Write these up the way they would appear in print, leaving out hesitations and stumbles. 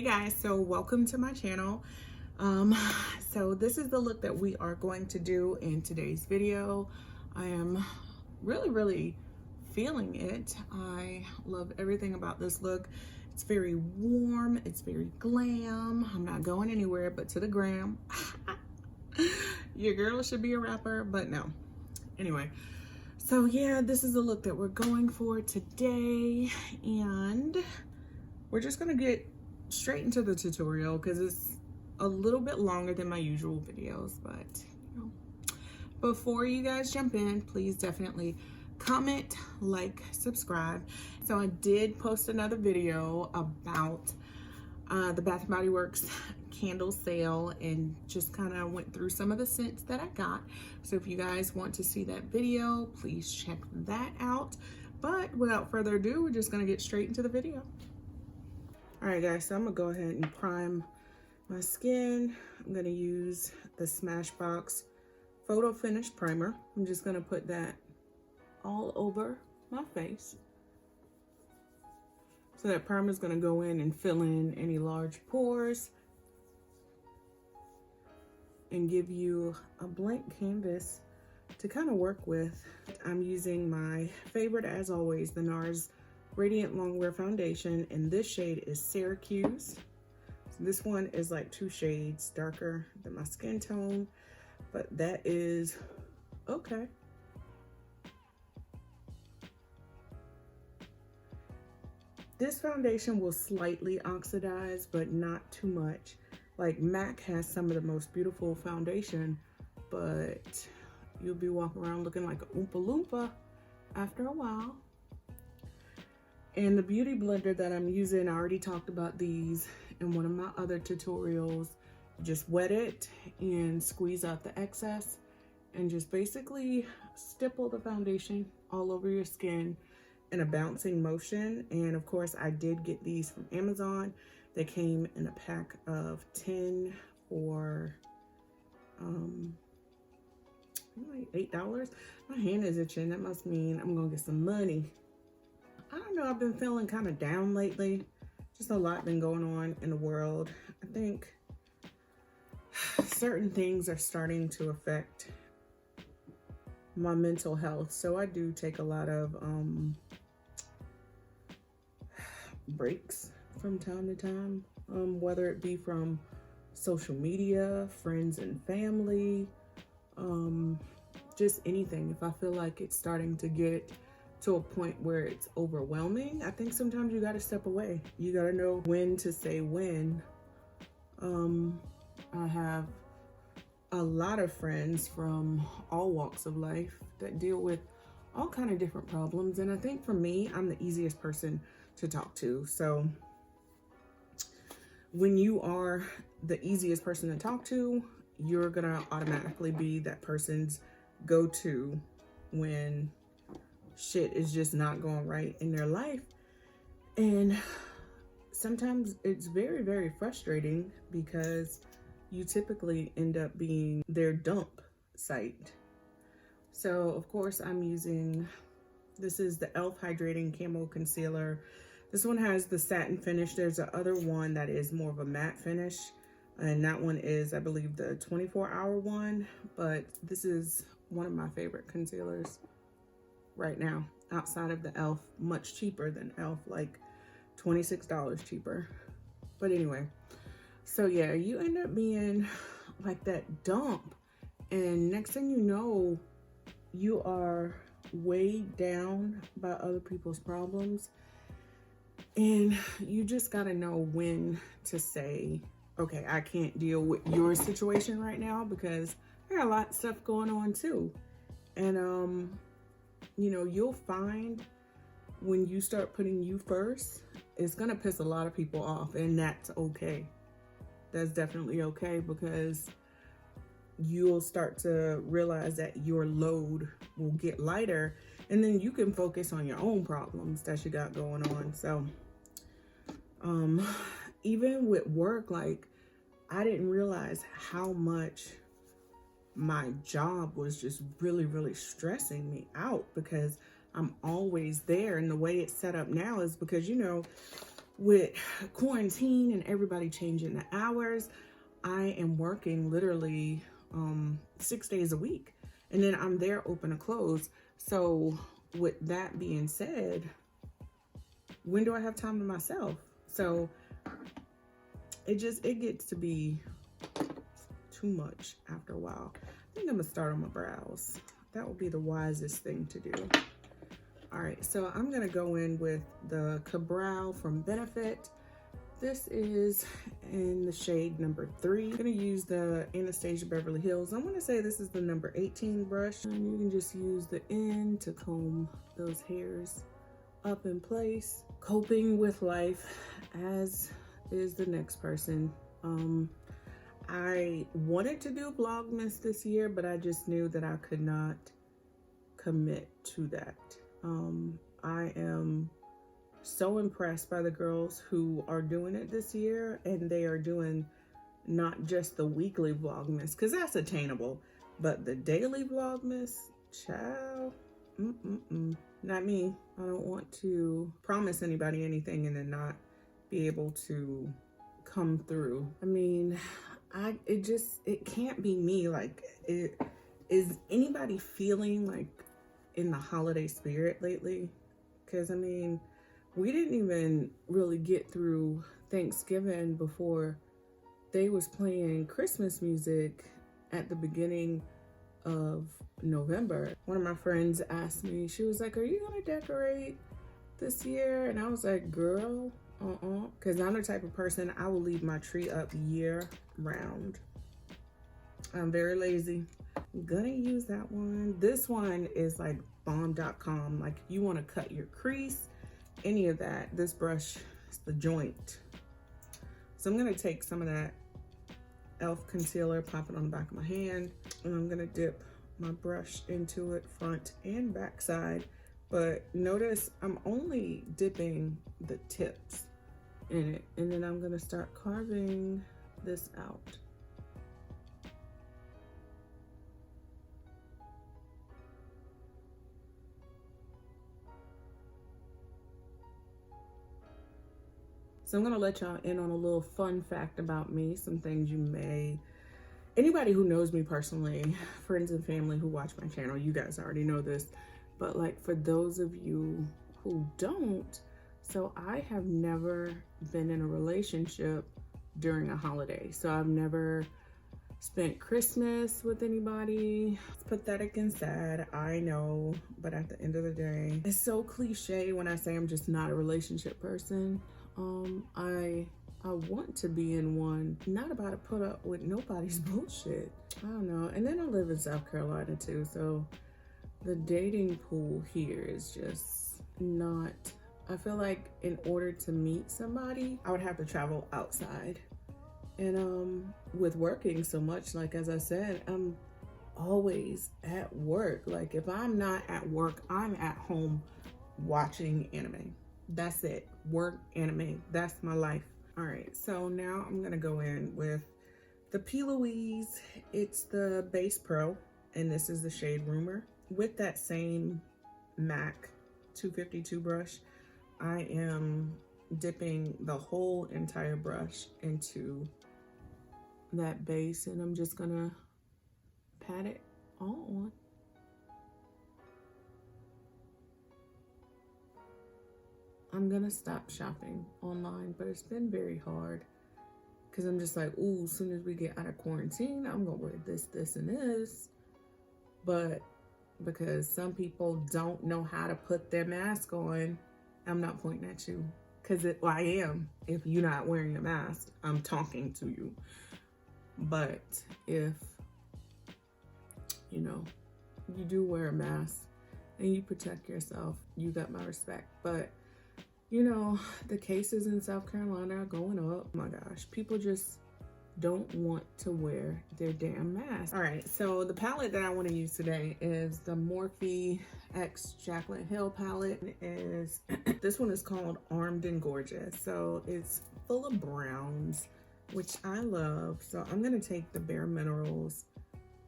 Hey guys, so welcome to my channel. So this is the look that we are going to do in today's video. I am really feeling it. I love everything about this look. It's very warm, it's very glam. I'm not going anywhere but to the gram. Your girl should be a rapper, but no. Anyway, so yeah, this is the look that we're going for today, and we're just gonna get straight into the tutorial because it's a little bit longer than my usual videos. But you know, before you guys jump in, please definitely comment, like, subscribe. So I did post another video about the Bath & Body Works candle sale and just kind of went through some of the scents that I got. So if you guys want to see that video, please check that out. But without further ado, we're just gonna get straight into the video. All right guys, so I'm gonna go ahead and prime my skin. I'm gonna use the Smashbox Photo Finish Primer. I'm just gonna put that all over my face. So that primer is gonna go in and fill in any large pores and give you a blank canvas to kind of work with. I'm using my favorite, as always, the NARS Radiant Longwear Foundation, and this shade is Syracuse. So this one is like 2 shades darker than my skin tone, but that is okay. This foundation will slightly oxidize, but not too much. Like MAC has some of the most beautiful foundation, but you'll be walking around looking like a Oompa Loompa after a while. And the beauty blender that I'm using, I already talked about these in one of my other tutorials. Just wet it and squeeze out the excess and just basically stipple the foundation all over your skin in a bouncing motion. And of course, I did get these from Amazon. They came in a pack of 10 for like $8. My hand is itching. That must mean I'm gonna get some money. I don't know, I've been feeling kind of down lately. Just a lot been going on in the world. I think certain things are starting to affect my mental health. So I do take a lot of breaks from time to time, whether it be from social media, friends and family, just anything. If I feel like it's starting to get to a point where it's overwhelming, I think sometimes you got to step away. You got to know when to say when. I have a lot of friends from all walks of life that deal with all kind of different problems, and I think for me, I'm the easiest person to talk to. So when you are the easiest person to talk to, you're gonna automatically be that person's go-to when shit is just not going right in their life. And sometimes it's very frustrating because you typically end up being their dump site. So of course I'm using, this is the e.l.f. Hydrating Camo Concealer. This one has the satin finish. There's a other one that is more of a matte finish, and that one is, I believe, the 24-hour one, but this is one of my favorite concealers right now outside of the e.l.f. Much cheaper than e.l.f., like $26 cheaper. But anyway, so yeah, you end up being like that dump, and next thing you know, you are weighed down by other people's problems, and you just got to know when to say, okay, I can't deal with your situation right now because I got a lot of stuff going on too. And you know, you'll find when you start putting you first, it's gonna piss a lot of people off, and that's okay. That's definitely okay, because you'll start to realize that your load will get lighter, and then you can focus on your own problems that you got going on. So even with work, like, I didn't realize how much my job was just really stressing me out, because I'm always there. And the way it's set up now is because, you know, with quarantine and everybody changing the hours, I am working literally 6 days a week. And then I'm there open to close. So with that being said, when do I have time to myself? So it gets to be too much after a while. I think I'm gonna start on my brows. That would be the wisest thing to do. All right, so I'm gonna go in with the Brow from Benefit. This is in the shade number 3. I'm gonna use the Anastasia Beverly Hills. I'm gonna say this is the number 18 brush. And you can just use the end to comb those hairs up in place. Coping with life, as is the next person. I wanted to do Vlogmas this year, but I just knew that I could not commit to that. I am so impressed by the girls who are doing it this year, and they are doing not just the weekly Vlogmas, because that's attainable, but the daily Vlogmas, child, not me. I don't want to promise anybody anything and then not be able to come through. I mean, it can't be me. Like, is anybody feeling like in the holiday spirit lately? Because I mean, we didn't even really get through Thanksgiving before they was playing Christmas music at the beginning of November. One of my friends asked me, she was like, are you gonna decorate this year? And I was like, girl, because I'm the type of person, I will leave my tree up year round. I'm very lazy. I'm gonna use that one. This one is like bomb.com. Like, if you want to cut your crease, any of that, this brush is the joint. So I'm gonna take some of that e.l.f. concealer, pop it on the back of my hand, and I'm gonna dip my brush into it front and back side. But notice I'm only dipping the tips in it, and then I'm gonna start carving this out. So I'm gonna let y'all in on a little fun fact about me, some things you may, anybody who knows me personally, friends and family who watch my channel, you guys already know this, but like for those of you who don't, so I have never been in a relationship during a holiday. So I've never spent Christmas with anybody. It's pathetic and sad, I know, but at the end of the day, it's so cliche when I say I'm just not a relationship person. I want to be in one, not about to put up with nobody's bullshit. I don't know. And then I live in South Carolina too, so the dating pool here is just not, I feel like in order to meet somebody, I would have to travel outside. And with working so much, like as I said, I'm always at work. Like if I'm not at work, I'm at home watching anime. That's it. Work, anime. That's my life. All right, so now I'm gonna go in with the P. Louise. It's the Base Pro, and this is the shade Rumor. With that same MAC 252 brush, I am dipping the whole entire brush into that base, and I'm just gonna pat it all on. I'm gonna stop shopping online, but it's been very hard because I'm just like, ooh, as soon as we get out of quarantine, I'm gonna wear this, this, and this. But because some people don't know how to put their mask on, I'm not pointing at you, because well, I am. If you're not wearing a mask, I'm talking to you. But if, you know, you do wear a mask and you protect yourself, you got my respect. But you know, the cases in South Carolina are going up. Oh my gosh, people just don't want to wear their damn mask. All right, so the palette that I want to use today is the Morphe X Jaclyn Hill palette. This one is called Armed and Gorgeous. So it's full of browns, which I love. So I'm gonna take the Bare Minerals,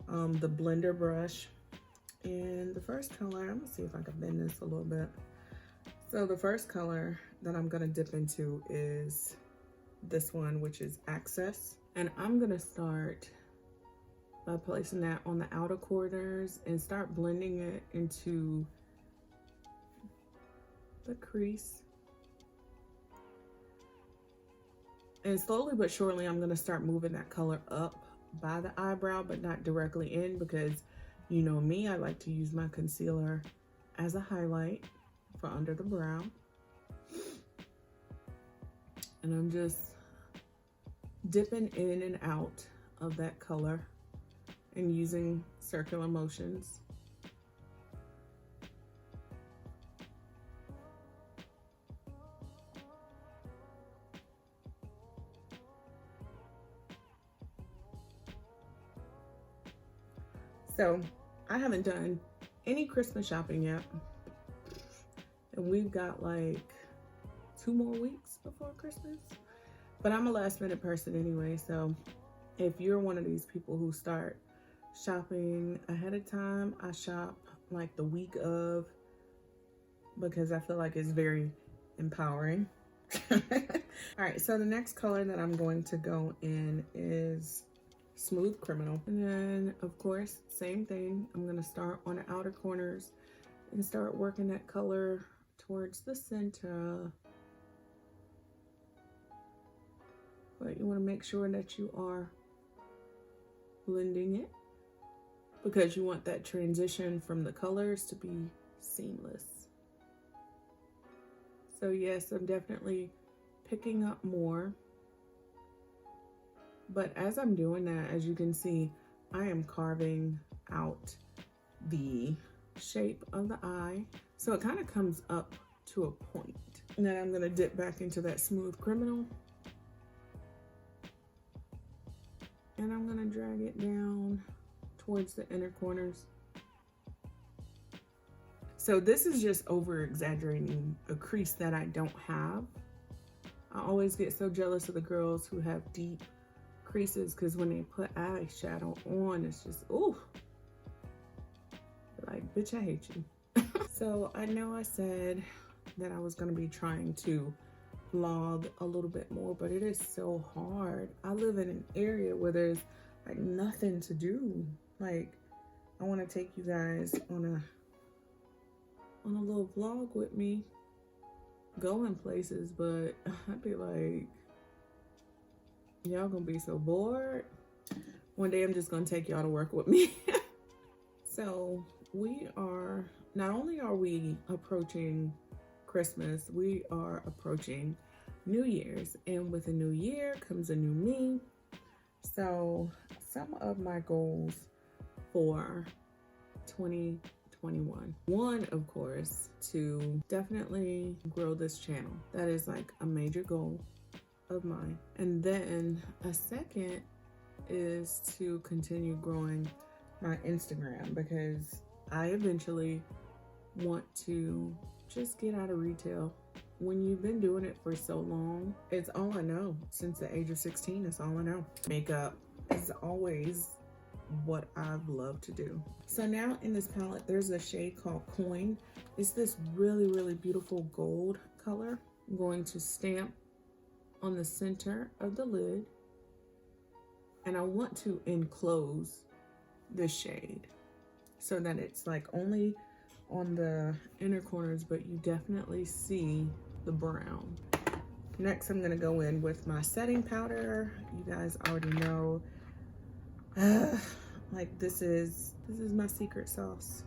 the blender brush, and the first color, I'm gonna see if I can bend this a little bit. So the first color that I'm gonna dip into is this one, which is Access. And I'm gonna start by placing that on the outer corners and start blending it into the crease. And slowly but surely, I'm gonna start moving that color up by the eyebrow, but not directly in, because you know me, I like to use my concealer as a highlight for under the brow. And I'm just dipping in and out of that color and using circular motions. So I haven't done any Christmas shopping yet, and we've got like 2 more weeks before Christmas. But I'm a last minute person anyway, so if you're one of these people who start shopping ahead of time, I shop like the week of, because I feel like it's very empowering. All right, so the next color that I'm going to go in is Smooth Criminal. And then of course, same thing. I'm gonna start on the outer corners and start working that color towards the center. But you want to make sure that you are blending it, because you want that transition from the colors to be seamless. So yes, I'm definitely picking up more. But as I'm doing that, as you can see, I am carving out the shape of the eye. So it kind of comes up to a point. And then I'm going to dip back into that Smooth Criminal. And I'm gonna drag it down towards the inner corners. So this is just over exaggerating a crease that I don't have. I always get so jealous of the girls who have deep creases, because when they put eyeshadow on, it's just, ooh. Like, bitch, I hate you. So I know I said that I was gonna be trying to vlog a little bit more, but it is so hard. I live in an area where there's like nothing to do. Like, I want to take you guys on a little vlog with me, going places, but I'd be like, y'all gonna be so bored. One day I'm just gonna take y'all to work with me. So we are, not only are we approaching Christmas, we are approaching New Year's, and with a new year comes a new me. So some of my goals for 2021, one, of course, to definitely grow this channel. That is like a major goal of mine. And then a second is to continue growing my Instagram, because I eventually want to just get out of retail. When you've been doing it for so long, it's all I know. Since the age of 16, it's all I know. Makeup is always what I've loved to do. So now in this palette, there's a shade called Coin. It's this really, really beautiful gold color. I'm going to stamp on the center of the lid, and I want to enclose this shade so that it's like only on the inner corners, but you definitely see the brown. Next, I'm gonna go in with my setting powder. You guys already know, like this is my secret sauce.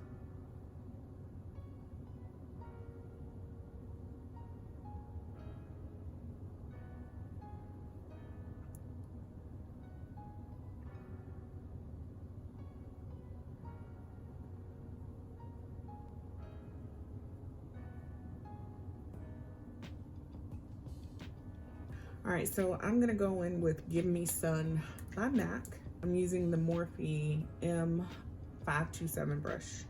All right, so I'm gonna go in with Give Me Sun by MAC. I'm using the Morphe M527 brush.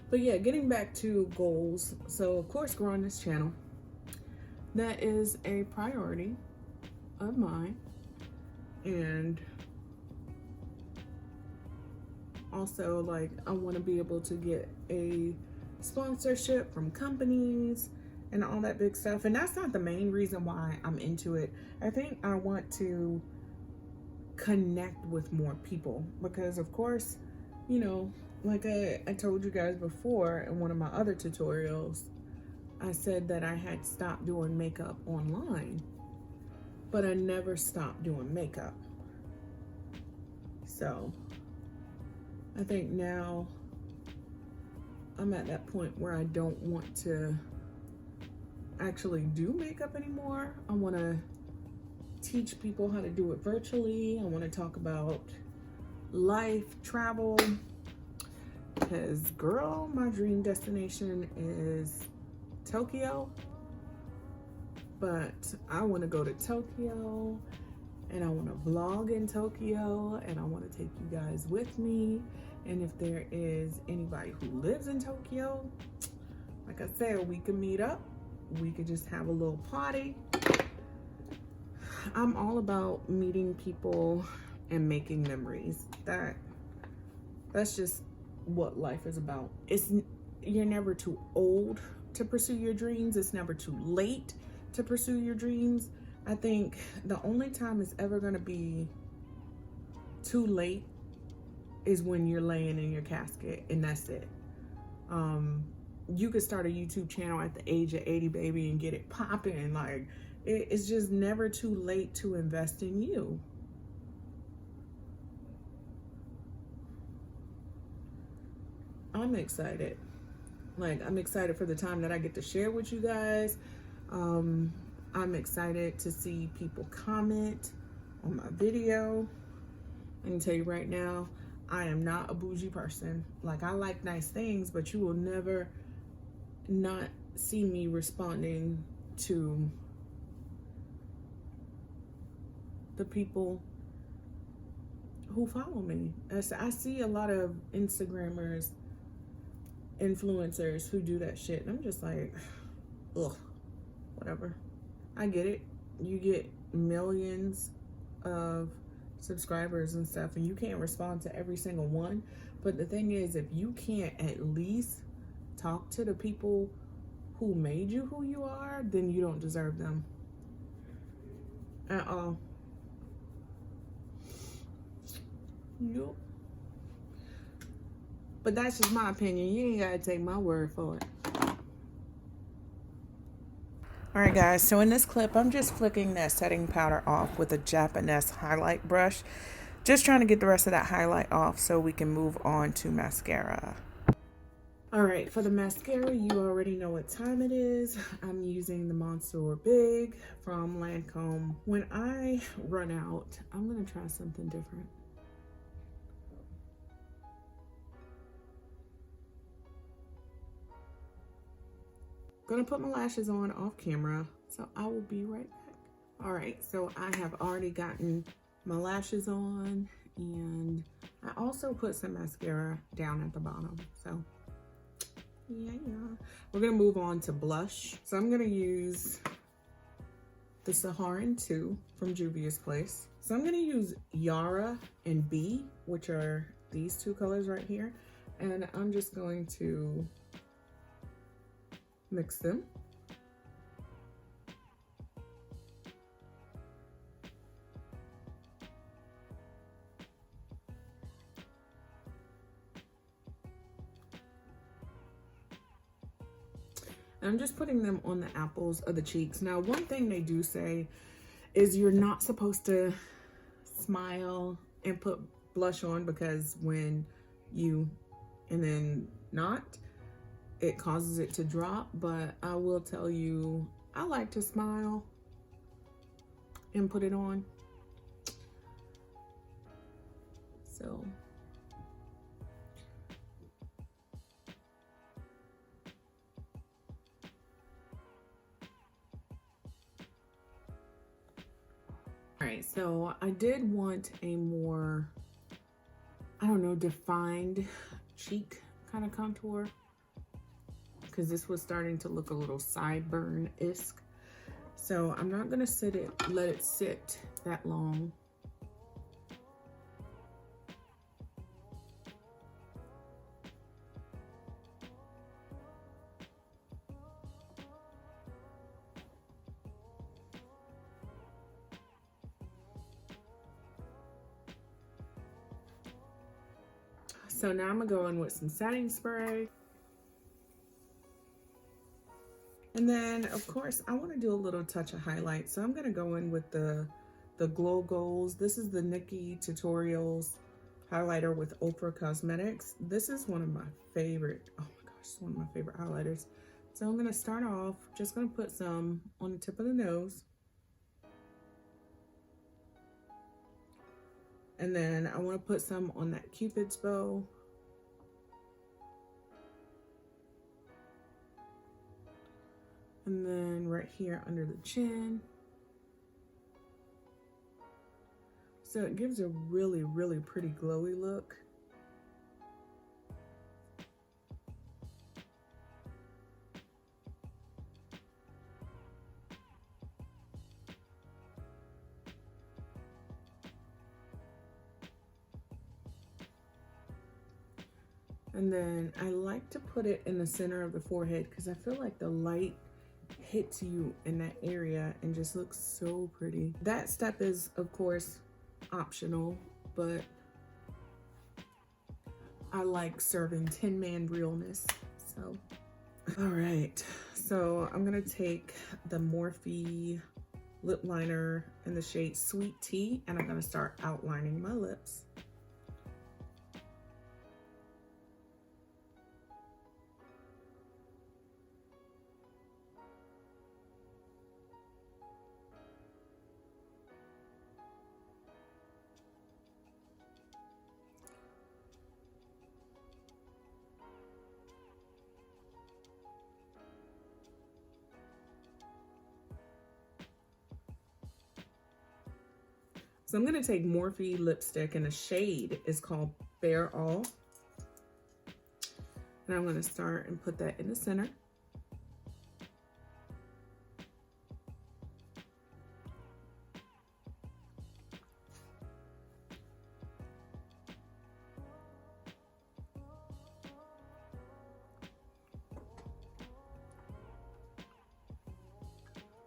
But yeah, getting back to goals. So of course, growing this channel, that is a priority of mine. And also, like, I want to be able to get a sponsorship from companies and all that big stuff. And that's not the main reason why I'm into it. I think I want to connect with more people because, of course, you know, like I told you guys before in one of my other tutorials, I said that I had stopped doing makeup online, but I never stopped doing makeup. So I think now I'm at that point where I don't want to actually do makeup anymore. I want to teach people how to do it virtually. I want to talk about life, travel, because girl, my dream destination is Tokyo, but I want to go to Tokyo and I want to vlog in Tokyo and I want to take you guys with me. And if there is anybody who lives in Tokyo, like I said, we could meet up. We could just have a little party. I'm all about meeting people and making memories. That's just what life is about. You're never too old to pursue your dreams. It's never too late to pursue your dreams. I think the only time it's ever going to be too late is when you're laying in your casket, and that's it. You could start a YouTube channel at the age of 80, baby, and get it popping. Like, it's just never too late to invest in you. I'm excited. Like, I'm excited for the time that I get to share with you guys. I'm excited to see people comment on my video. I can tell you right now, I am not a bougie person. Like, I like nice things, but you will never not see me responding to the people who follow me. I see a lot of Instagrammers, influencers who do that shit, and I'm just like, ugh, whatever. I get it. You get millions of subscribers and stuff, and you can't respond to every single one. But the thing is, if you can't at least talk to the people who made you who you are, then you don't deserve them at all. Yep. But that's just my opinion. You ain't gotta take my word for it. Alright guys, so in this clip, I'm just flicking that setting powder off with a Japanese highlight brush. Just trying to get the rest of that highlight off so we can move on to mascara. Alright, for the mascara, you already know what time it is. I'm using the Monster Big from Lancome. When I run out, I'm going to try something different. Gonna put my lashes on off camera, so I will be right back. All right, so I have already gotten my lashes on, and I also put some mascara down at the bottom. So yeah, we're gonna move on to blush. So I'm gonna use the Saharan 2 from Juvias Place. So I'm gonna use Yara and B, which are these two colors right here, and I'm just going to mix them. I'm just putting them on the apples of the cheeks. Now, one thing they do say is you're not supposed to smile and put blush on, because when you and then not, it causes it to drop. But I will tell you, I like to smile and put it on. So all right, so I did want a more, I don't know, defined cheek kind of contour. because this was starting to look a little sideburn-esque. So I'm not gonna let it sit that long. So now I'm gonna go in with some setting spray. And then of course I want to do a little touch of highlight. So I'm gonna go in with the Glow Goals. This is the Nikki Tutorials highlighter with Ultra Cosmetics. This is one of my favorite, oh my gosh, it's one of my favorite highlighters. So I'm gonna start off, just gonna put some on the tip of the nose. And then I want to put some on that Cupid's bow. And then right here under the chin. So it gives a really, really pretty glowy look. And then I like to put it in the center of the forehead because I feel like the light hits you in that area and just looks so pretty. That step is, of course, optional, but I like serving 10-man realness. So, all right. So I'm gonna take the Morphe lip liner in the shade Sweet Tea, and I'm gonna start outlining my lips. So I'm gonna take Morphe lipstick, and the shade is called Bare All. And I'm gonna start and put that in the center.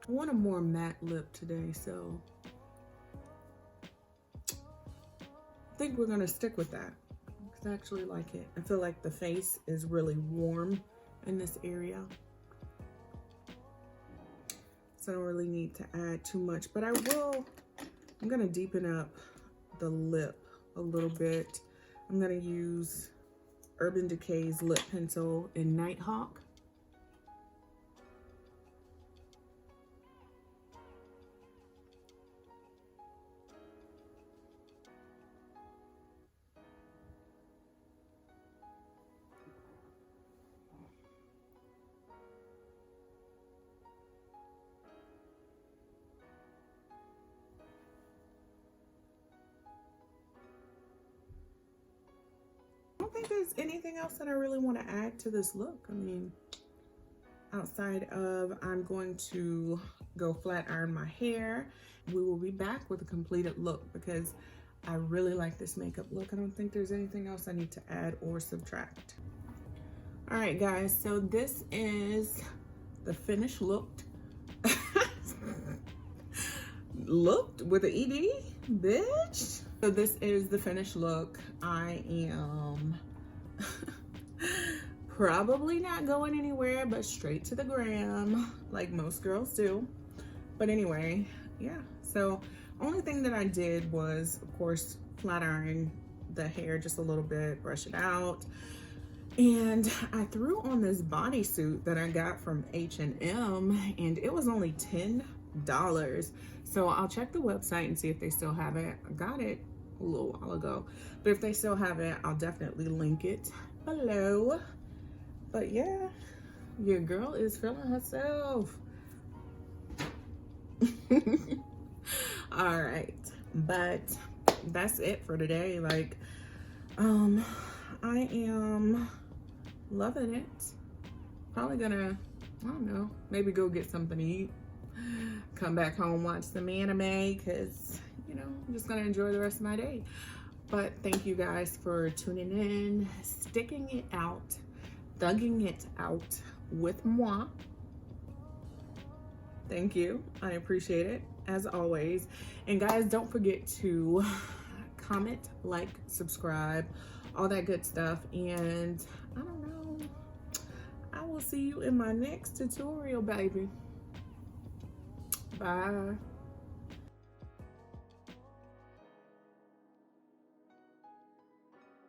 I want a more matte lip today, so I think we're gonna stick with that because I actually like it. I feel like the face is really warm in this area, so I don't really need to add too much, but I'm gonna deepen up the lip a little bit. I'm gonna use Urban Decay's lip pencil in Nighthawk. I don't think there's anything else that I really want to add to this look. I mean, outside of I'm going to go flat iron my hair. We will be back with a completed look because I really like this makeup look. I don't think there's anything else I need to add or subtract. All right, guys, so this is the finished look. Looked with an ED, bitch. So this is the finished look. I am probably not going anywhere but straight to the gram like most girls do. But anyway, yeah. So only thing that I did was, of course, flat iron the hair just a little bit, brush it out. And I threw on this bodysuit that I got from H&M, and it was only $10. So I'll check the website and see if they still have it. I got it a little while ago, but if they still have it, I'll definitely link it below. But yeah, your girl is feeling herself. All right, but that's it for today. Like, I am loving it. Probably gonna, I don't know, maybe go get something to eat. Come back home, watch some anime, because, you know, I'm just gonna enjoy the rest of my day. But thank you guys for tuning in, sticking it out, thugging it out with moi. Thank you. I appreciate it, as always. And guys, don't forget to comment, like, subscribe, all that good stuff. And I don't know, I will see you in my next tutorial, baby. Bye.